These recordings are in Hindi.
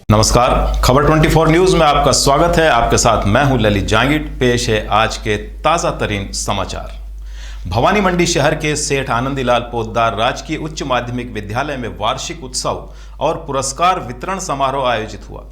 नमस्कार, खबर 24 न्यूज में आपका स्वागत है। आपके साथ मैं हूं ललित जांगिड। पेश है आज के ताजा तरीन समाचार। भवानी मंडी शहर के सेठ आनंदीलाल पोद्दार राजकीय उच्च माध्यमिक विद्यालय में वार्षिक उत्सव और पुरस्कार वितरण समारोह आयोजित हुआ।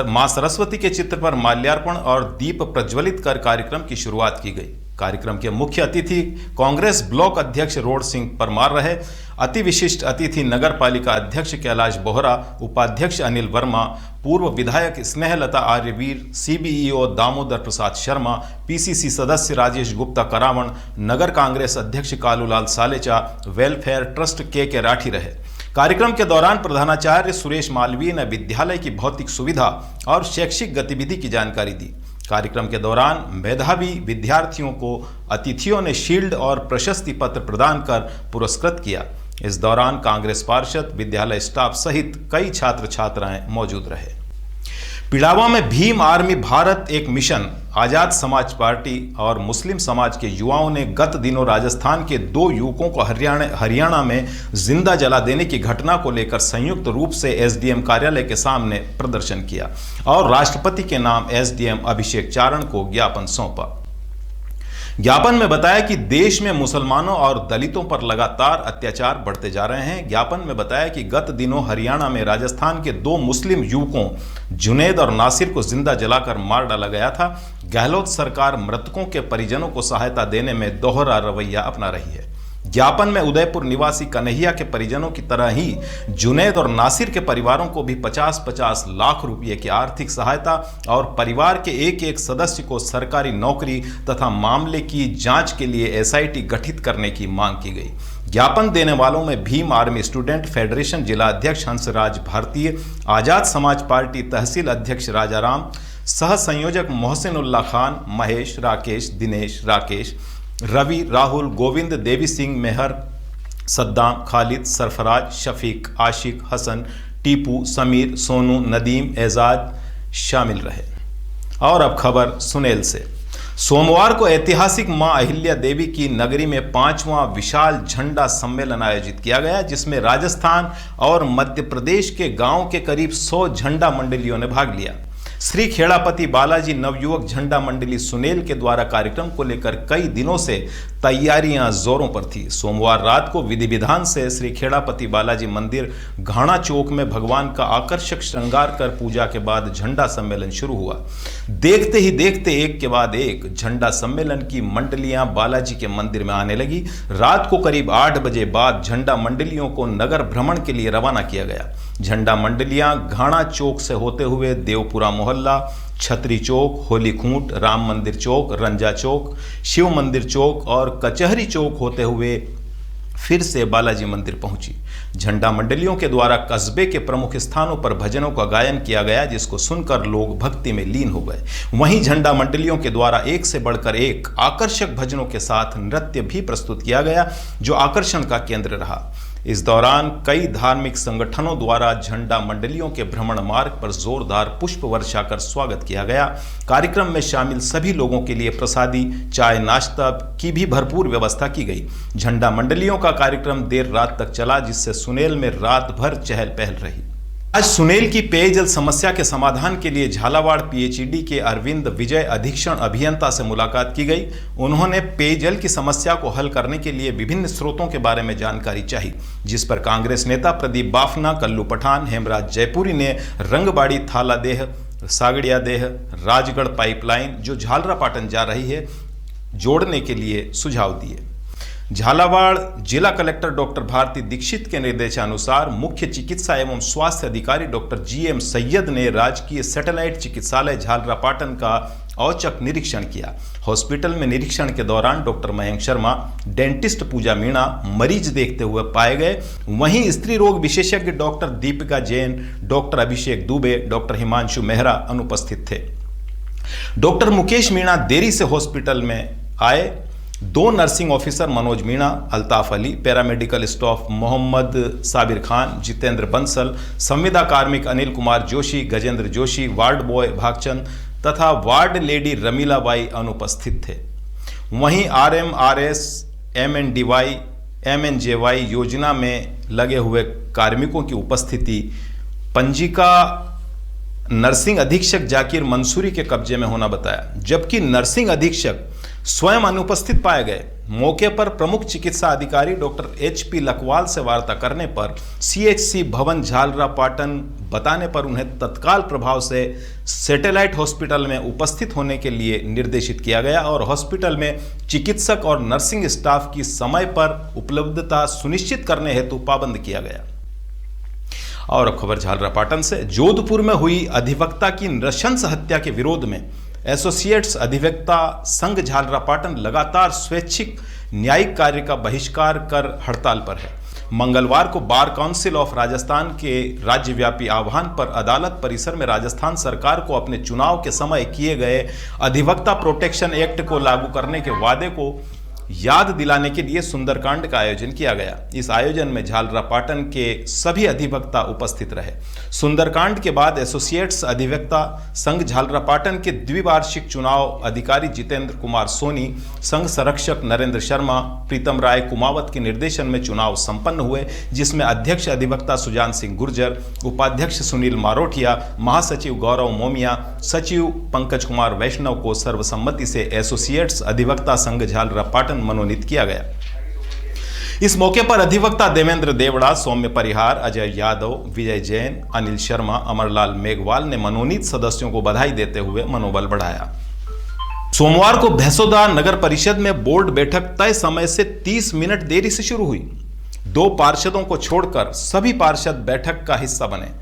मां सरस्वती के चित्र पर माल्यार्पण और दीप प्रज्वलित कर कार्यक्रम की शुरुआत की गई। कार्यक्रम के मुख्य अतिथि कांग्रेस ब्लॉक अध्यक्ष रोड सिंह परमार रहे। अति विशिष्ट अतिथि नगर पालिका अध्यक्ष कैलाश बोहरा, उपाध्यक्ष अनिल वर्मा, पूर्व विधायक स्नेहलता आर्यवीर, सीबीईओ दामोदर प्रसाद शर्मा, पीसीसी सदस्य राजेश गुप्ता करावण, नगर कांग्रेस अध्यक्ष कालूलाल सालेचा, वेलफेयर ट्रस्ट के राठी रहे। कार्यक्रम के दौरान प्रधानाचार्य सुरेश मालवीय ने विद्यालय की भौतिक सुविधा और शैक्षिक गतिविधि की जानकारी दी। कार्यक्रम के दौरान मेधावी विद्यार्थियों को अतिथियों ने शील्ड और प्रशस्ति पत्र प्रदान कर पुरस्कृत किया। इस दौरान कांग्रेस पार्षद, विद्यालय स्टाफ सहित कई छात्र छात्राएं मौजूद रहे। पिड़ावा में भीम आर्मी भारत एक मिशन, आजाद समाज पार्टी और मुस्लिम समाज के युवाओं ने गत दिनों राजस्थान के 2 युवकों को हरियाणा में जिंदा जला देने की घटना को लेकर संयुक्त रूप से एसडीएम कार्यालय के सामने प्रदर्शन किया और राष्ट्रपति के नाम एसडीएम अभिषेक चारण को ज्ञापन सौंपा। ज्ञापन में बताया कि देश में मुसलमानों और दलितों पर लगातार अत्याचार बढ़ते जा रहे हैं। ज्ञापन में बताया कि गत दिनों हरियाणा में राजस्थान के 2 मुस्लिम युवकों जुनैद और नासिर को जिंदा जलाकर मार डाला गया था। गहलोत सरकार मृतकों के परिजनों को सहायता देने में दोहरा रवैया अपना रही है। ज्ञापन में उदयपुर निवासी कन्हैया के परिजनों की तरह ही जुनैद और नासिर के परिवारों को भी 50-50 लाख रुपए की आर्थिक सहायता और परिवार के एक सदस्य को सरकारी नौकरी तथा मामले की जांच के लिए एसआईटी गठित करने की मांग की गई। ज्ञापन देने वालों में भीम आर्मी स्टूडेंट फेडरेशन जिला अध्यक्ष हंसराज भारतीय, आजाद समाज पार्टी तहसील अध्यक्ष राजाराम, सह संयोजक मोहसिनुल्लाह खान, महेश, राकेश, दिनेश, राकेश, रवि, राहुल, गोविंद, देवी सिंह, मेहर, सद्दाम, खालिद, सरफराज, शफीक, आशिक, हसन, टीपू, समीर, सोनू, नदीम, एजाज शामिल रहे। और अब खबर सुनेल से। सोमवार को ऐतिहासिक मां अहिल्या देवी की नगरी में 5वां विशाल झंडा सम्मेलन आयोजित किया गया, जिसमें राजस्थान और मध्य प्रदेश के गांव के करीब 100 झंडा मंडलियों ने भाग लिया। श्री खेड़ापति बालाजी नवयुवक झंडा मंडली सुनेल के द्वारा कार्यक्रम को लेकर कई दिनों से तैयारियां जोरों पर थी। सोमवार रात को विधि विधान से श्री खेड़ापति बालाजी मंदिर घाना चौक में भगवान का आकर्षक श्रृंगार कर पूजा के बाद झंडा सम्मेलन शुरू हुआ। देखते ही देखते एक के बाद एक झंडा सम्मेलन की मंडलियां बालाजी के मंदिर में आने लगी। रात को करीब 8 बजे बाद झंडा मंडलियों को नगर भ्रमण के लिए रवाना किया गया। झंडा मंडलियां घाना चौक से होते हुए देवपुरा मोहल्ला, छतरी चौक, होली खूंट, राम मंदिर चौक, रंजा चौक, शिव मंदिर चौक और कचहरी चौक होते हुए फिर से बालाजी मंदिर पहुंची। झंडा मंडलियों के द्वारा कस्बे के प्रमुख स्थानों पर भजनों का गायन किया गया, जिसको सुनकर लोग भक्ति में लीन हो गए। वहीं झंडा मंडलियों के द्वारा एक से बढ़कर एक आकर्षक भजनों के साथ नृत्य भी प्रस्तुत किया गया, जो आकर्षण का केंद्र रहा। इस दौरान कई धार्मिक संगठनों द्वारा झंडा मंडलियों के भ्रमण मार्ग पर जोरदार पुष्प वर्षा कर स्वागत किया गया। कार्यक्रम में शामिल सभी लोगों के लिए प्रसादी, चाय, नाश्ता की भी भरपूर व्यवस्था की गई। झंडा मंडलियों का कार्यक्रम देर रात तक चला, जिससे सुनेल में रात भर चहल पहल रही। आज सुनेल की पेयजल समस्या के समाधान के लिए झालावाड़ पीएचईडी के अरविंद विजय अधीक्षण अभियंता से मुलाकात की गई। उन्होंने पेयजल की समस्या को हल करने के लिए विभिन्न स्रोतों के बारे में जानकारी चाही, जिस पर कांग्रेस नेता प्रदीप बाफना, कल्लू पठान, हेमराज जयपुरी ने रंगबाड़ी थालादेह, सागड़िया देह, राजगढ़ पाइपलाइन जो झालरापाटन जा रही है, जोड़ने के लिए सुझाव दिए। झालावाड़ जिला कलेक्टर डॉक्टर भारती दीक्षित के निर्देशानुसार मुख्य चिकित्सा एवं स्वास्थ्य अधिकारी डॉक्टर जीएम सैयद ने राजकीय सैटेलाइट चिकित्सालय झालरापाटन का औचक निरीक्षण किया। हॉस्पिटल में निरीक्षण के दौरान डॉक्टर मयंक शर्मा, डेंटिस्ट पूजा मीणा मरीज देखते हुए पाए गए। वहीं स्त्री रोग विशेषज्ञ डॉक्टर दीपिका जैन, डॉक्टर अभिषेक दुबे, डॉक्टर हिमांशु मेहरा अनुपस्थित थे। डॉक्टर मुकेश मीणा देरी से हॉस्पिटल में आए। 2 nursing officer Manoj Meena, Altaf Ali, paramedical staff Mohammad Sabir Khan, Jitendra Bansal, संविदा कार्मिक अनिल कुमार जोशी, गजेंद्र जोशी, वार्ड बॉय भागचंद तथा वार्ड लेडी रमीला बाई अनुपस्थित थे। वहीं आरएमआरएस, एमएनडीवाई, एमएनजेवाई योजना में लगे हुए कार्मिकों की उपस्थिति, पंजिका नर्सिंग अधीक्षक जाकिर मंसूरी के कब्जे में होना बताया, जबकि नर्सिंग अधीक्षक स्वयं अनुपस्थित पाए गए। मौके पर प्रमुख चिकित्सा अधिकारी डॉक्टर HP लकवाल से वार्ता करने पर CHC भवन झालरापाटन बताने पर उन्हें तत्काल प्रभाव से सैटेलाइट हॉस्पिटल में उपस्थित होने के लिए निर्देशित किया गया और हॉस्पिटल में चिकित्सक और नर्सिंग स्टाफ की समय पर उपलब्धता सुनिश्चित करने हेतु पाबंद किया गया। और अब खबर झालरापाटन से। जोधपुर में हुई अधिवक्ता की नृशंस हत्या के विरोध में एसोसिएट्स अधिवक्ता संघ झालरापाटन लगातार स्वैच्छिक न्यायिक कार्य का बहिष्कार कर हड़ताल पर है। मंगलवार को बार काउंसिल ऑफ राजस्थान के राज्यव्यापी आह्वान पर अदालत परिसर में राजस्थान सरकार को अपने चुनाव के समय किए गए अधिवक्ता प्रोटेक्शन एक्ट को लागू करने के वादे को याद दिलाने के लिए सुंदरकांड का आयोजन किया गया। इस आयोजन में झालरापाटन के सभी अधिवक्ता उपस्थित रहे। सुंदरकांड के बाद एसोसिएट्स अधिवक्ता संघ झालरापाटन के द्विवार्षिक चुनाव अधिकारी जितेंद्र कुमार सोनी, संघ संरक्षक नरेंद्र शर्मा, प्रीतम राय कुमावत के निर्देशन में चुनाव संपन्न हुए, जिसमें अध्यक्ष अधिवक्ता सुजान सिंह गुर्जर, उपाध्यक्ष सुनील मारोठिया, महासचिव गौरव मोमिया, सचिव पंकज कुमार वैष्णव को सर्वसम्मति से एसोसिएट्स अधिवक्ता संघ झालरापाटन मनोनीत किया गया। इस मौके पर अधिवक्ता देवेंद्र देवड़ा, सौम्य परिहार, अजय यादव, विजय जैन, अनिल शर्मा, अमरलाल मेघवाल ने मनोनीत सदस्यों को बधाई देते हुए मनोबल बढ़ाया। सोमवार को भैंसोदा नगर परिषद में बोर्ड बैठक तय समय से 30 मिनट देरी से शुरू हुई। 2 पार्षदों को छोड़कर सभी पार्षद बैठक का हिस्सा बने।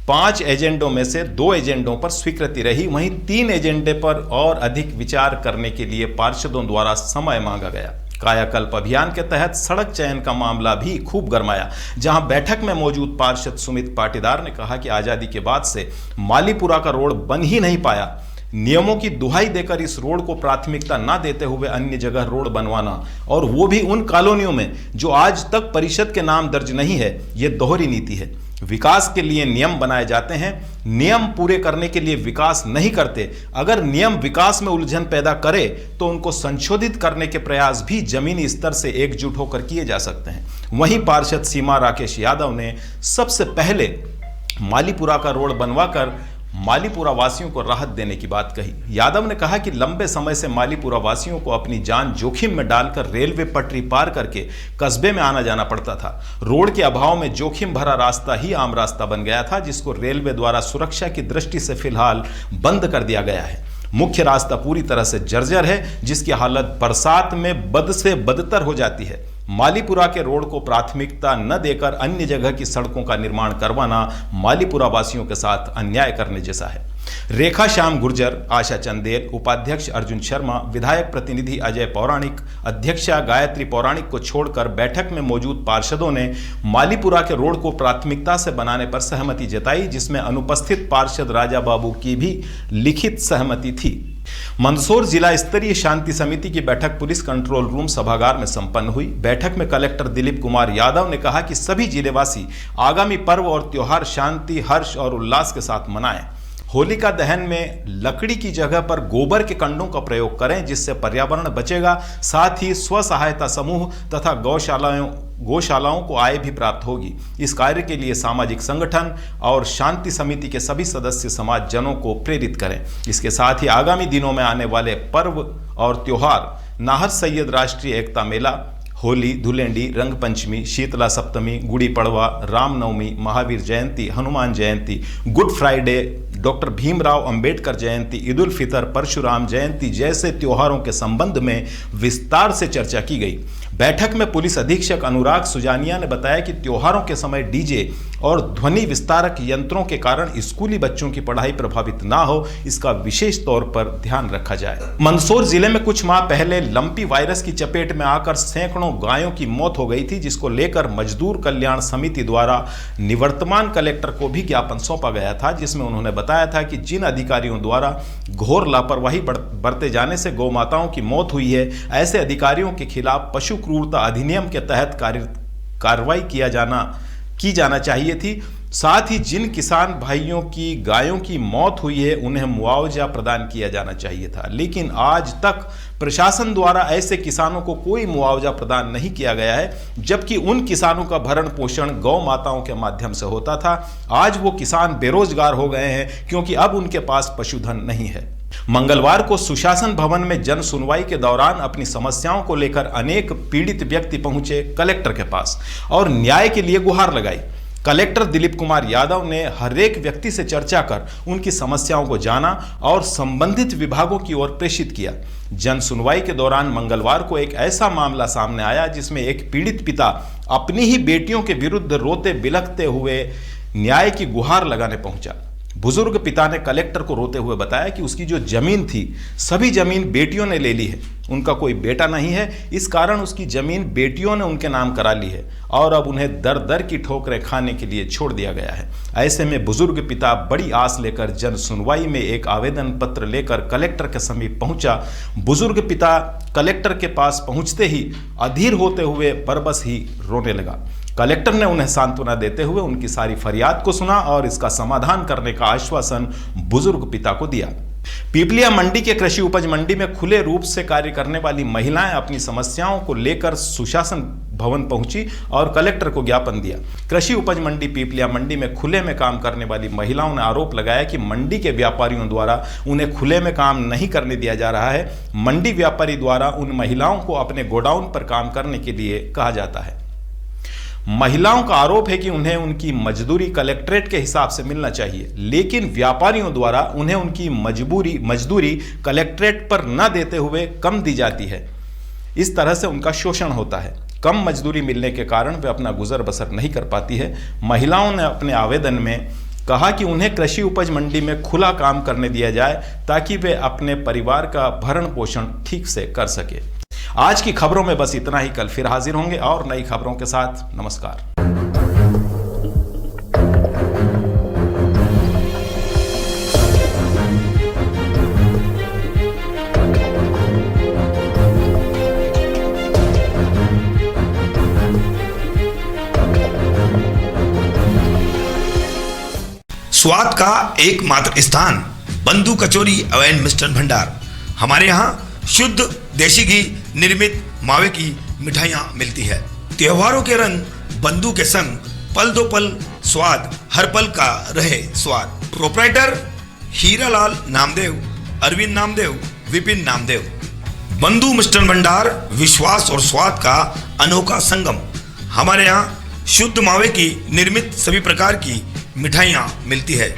5 एजेंडों में से 2 एजेंडों पर स्वीकृति रही, वहीं 3 एजेंडे पर और अधिक विचार करने के लिए पार्षदों द्वारा समय मांगा गया। कायाकल्प अभियान के तहत सड़क चयन का मामला भी खूब गरमाया, जहां बैठक में मौजूद पार्षद सुमित पाटीदार ने कहा कि आजादी के बाद से मालीपुरा का रोड बन ही नहीं पाया। नियमों की दुहाई देकर इस रोड को प्राथमिकता न देते हुए अन्य जगह रोड बनवाना, और वो भी उन कॉलोनियों में जो आज तक परिषद के नाम दर्ज नहीं है, ये दोहरी नीति है। विकास के लिए नियम बनाए जाते हैं, नियम पूरे करने के लिए विकास नहीं करते। अगर नियम विकास में उलझन पैदा करे तो उनको संशोधित करने के प्रयास भी जमीनी स्तर से एकजुट होकर किए जा सकते हैं। वहीं पार्षद सीमा राकेश यादव ने सबसे पहले मालीपुरा का रोड बनवाकर मालीपुरा वासियों को राहत देने की बात कही। यादव ने कहा कि लंबे समय से मालीपुरा वासियों को अपनी जान जोखिम में डालकर रेलवे पटरी पार करके कस्बे में आना जाना पड़ता था। रोड के अभाव में जोखिम भरा रास्ता ही आम रास्ता बन गया था, जिसको रेलवे द्वारा सुरक्षा की दृष्टि से फिलहाल बंद कर दिया गया है। मुख्य रास्ता पूरी तरह से जर्जर है, जिसकी हालत बरसात में बद से बदतर हो जाती है। मालीपुरा के रोड को प्राथमिकता न देकर अन्य जगह की सड़कों का निर्माण करवाना मालीपुरा वासियों के साथ अन्याय करने जैसा है। रेखा श्याम गुर्जर, आशा चंदेल, उपाध्यक्ष अर्जुन शर्मा, विधायक प्रतिनिधि अजय पौराणिक, अध्यक्षा गायत्री पौराणिक को छोड़कर बैठक में मौजूद पार्षदों ने मालीपुरा के रोड को प्राथमिकता से बनाने पर सहमति जताई, जिसमें अनुपस्थित पार्षद राजा बाबू की भी लिखित सहमति थी। मंदसौर जिला स्तरीय शांति समिति की बैठक पुलिस कंट्रोल रूम सभागार में संपन्न हुई। बैठक में कलेक्टर दिलीप कुमार यादव ने कहा कि सभी जिलेवासी आगामी पर्व और त्योहार शांति, हर्ष और उल्लास के साथ मनाएं। होलिका दहन में लकड़ी की जगह पर गोबर के कंडों का प्रयोग करें, जिससे पर्यावरण बचेगा। साथ ही स्व सहायता समूह तथा गौशालाओं को आय भी प्राप्त होगी। इस कार्य के लिए सामाजिक संगठन और शांति समिति के सभी सदस्य समाज जनों को प्रेरित करें। इसके साथ ही आगामी दिनों में आने वाले पर्व और त्योहार नाहर सैयद राष्ट्रीय एकता मेला, Holi, Dhulendi, Rang Panchami, Sheetla Saptami, Gudi Padwa, Ramnavami, Mahavir Jayanti, Hanuman Jayanti, Good Friday, doctor Bhimrao Ambedkar Jayanti, Eid ul Fitr, Parshuram Jayanti जैसे त्योहारों के संबंध में विस्तार से चर्चा की गई। बैठक में पुलिस अधीक्षक अनुराग सुजानिया ने बताया कि त्योहारों के समय डीजे और ध्वनि विस्तारक यंत्रों के कारण स्कूली बच्चों की पढ़ाई प्रभावित ना हो, इसका विशेष तौर पर ध्यान रखा जाए। मंदसौर जिले में कुछ माह पहले लंपी वायरस की चपेट में आकर सैकड़ों गायों की मौत हो गई थी, जिसको लेकर मजदूर कल्याण समिति द्वारा निवर्तमान कलेक्टर को भी ज्ञापन सौंपा गया था, जिसमें उन्होंने बताया था कि जिन अधिकारियों द्वारा घोर लापरवाही बरते जाने से गौ माताओं की मौत हुई है, ऐसे अधिकारियों के खिलाफ पशु क्रूरता अधिनियम के तहत कार्रवाई किया जाना की जाना चाहिए थी। साथ ही जिन किसान भाइयों की गायों की मौत हुई है उन्हें मुआवजा प्रदान किया जाना चाहिए था, लेकिन आज तक प्रशासन द्वारा ऐसे किसानों को कोई मुआवजा प्रदान नहीं किया गया है, जबकि उन किसानों का भरण पोषण गौ माताओं के माध्यम से होता था। आज वो किसान बेरोजगार हो गए हैं क्योंकि अब उनके पास पशुधन नहीं है। मंगलवार को सुशासन भवन में जन सुनवाई के दौरान अपनी समस्याओं को लेकर अनेक पीड़ित व्यक्ति पहुंचे कलेक्टर के पास और न्याय के लिए गुहार लगाई। कलेक्टर दिलीप कुमार यादव ने हर एक व्यक्ति से चर्चा कर उनकी समस्याओं को जाना और संबंधित विभागों की ओर प्रेषित किया। जन सुनवाई के दौरान मंगलवार को एक ऐसा मामला सामने आया जिसमें एक पीड़ित पिता अपनी ही बेटियों के विरुद्ध रोते बिलखते हुए न्याय की गुहार लगाने पहुंचा। बुजुर्ग पिता ने कलेक्टर को रोते हुए बताया कि उसकी जो जमीन थी सभी जमीन बेटियों ने ले ली है, उनका कोई बेटा नहीं है, इस कारण उसकी जमीन बेटियों ने उनके नाम करा ली है और अब उन्हें दर दर की ठोकरें खाने के लिए छोड़ दिया गया है। ऐसे में बुजुर्ग पिता बड़ी आस लेकर जन सुनवाई में एक आवेदन पत्र लेकर कलेक्टर के समीप पहुंचा। बुजुर्ग पिता कलेक्टर के पास पहुंचते ही अधीर होते हुए बरबस ही रोने लगा। कलेक्टर ने उन्हें सांत्वना देते हुए उनकी सारी फरियाद को सुना और इसका समाधान करने का आश्वासन बुजुर्ग पिता को दिया। पीपलिया मंडी के कृषि उपज मंडी में खुले रूप से कार्य करने वाली महिलाएं अपनी समस्याओं को लेकर सुशासन भवन पहुंची और कलेक्टर को ज्ञापन दिया। कृषि उपज मंडी पीपलिया मंडी में खुले में काम करने वाली महिलाओं ने आरोप लगाया कि मंडी के व्यापारियों द्वारा उन्हें खुले में काम नहीं करने दिया जा रहा है। मंडी व्यापारी द्वारा उन महिलाओं को अपने गोडाउन पर काम करने के लिए कहा जाता है। महिलाओं का आरोप है कि उन्हें उनकी मजदूरी कलेक्ट्रेट के हिसाब से मिलना चाहिए, लेकिन व्यापारियों द्वारा उन्हें उनकी मजदूरी कलेक्ट्रेट पर न देते हुए कम दी जाती है। इस तरह से उनका शोषण होता है। कम मजदूरी मिलने के कारण वे अपना गुजर बसर नहीं कर पाती है। महिलाओं ने अपने आवेदन में कहा कि उन्हें कृषि उपज मंडी में खुला काम करने दिया जाए ताकि वे अपने परिवार का भरण पोषण ठीक से कर सके। आज की खबरों में बस इतना ही। कल फिर हाजिर होंगे और नई खबरों के साथ। नमस्कार। स्वाद का एकमात्र स्थान बंधु कचौरी एवं मिष्ठान भंडार। हमारे यहाँ शुद्ध देशी घी निर्मित मावे की मिठाइयाँ मिलती है। त्योहारों के रंग बंधु के संग पल दो पल स्वाद हर पल का रहे स्वाद। प्रोप्राइटर हीरालाल नामदेव, अरविंद नामदेव, विपिन नामदेव। बंधु मिष्ठान भंडार विश्वास और स्वाद का अनोखा संगम। हमारे यहाँ शुद्ध मावे की निर्मित सभी प्रकार की मिठाइयाँ मिलती है।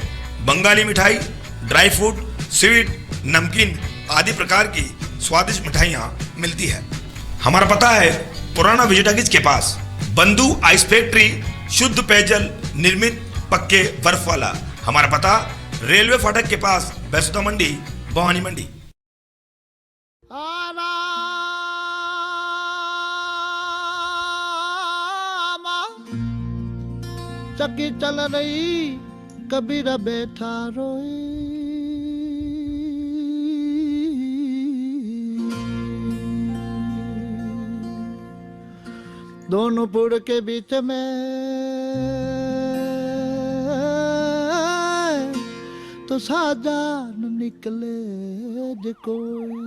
बंगाली मिठाई, ड्राई फ्रूट, स्वीट, नमकीन आदि प्रकार की स्वादिष्ट मिठाइयाँ मिलती है। हमारा पता है पुराना विजयटागिज के पास। बंधु आइस फैक्ट्री, शुद्ध पेयजल निर्मित पक्के बर्फ वाला। हमारा पता रेलवे फाटक के पास, बैसुदा मंडी, भवानी मंडी। चक्की चल रही कबीर बैठा रोए। दोनों पुड़ के बीच में तो साजान निकले जे कोई।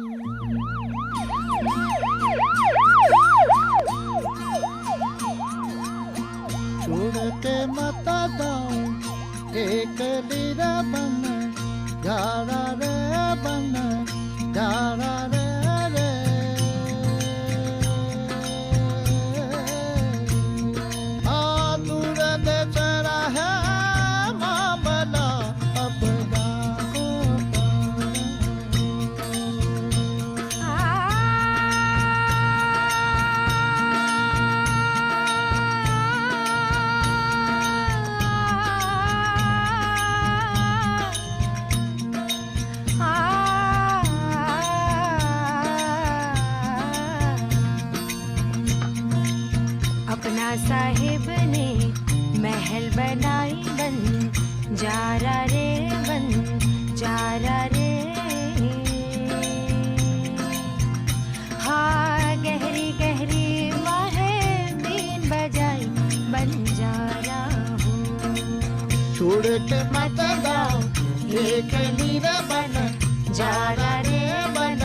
छोड़ के मता दाओ एक लीरा बन जारा रे बन जारा रे। साहिब ने महल बनाई बन जारा रे बन जारा रे। हाँ गहरी गहरी माहे बीन बजाई बन जारा छोड़ के मत जाओ एक नीरा बन जारा रे बन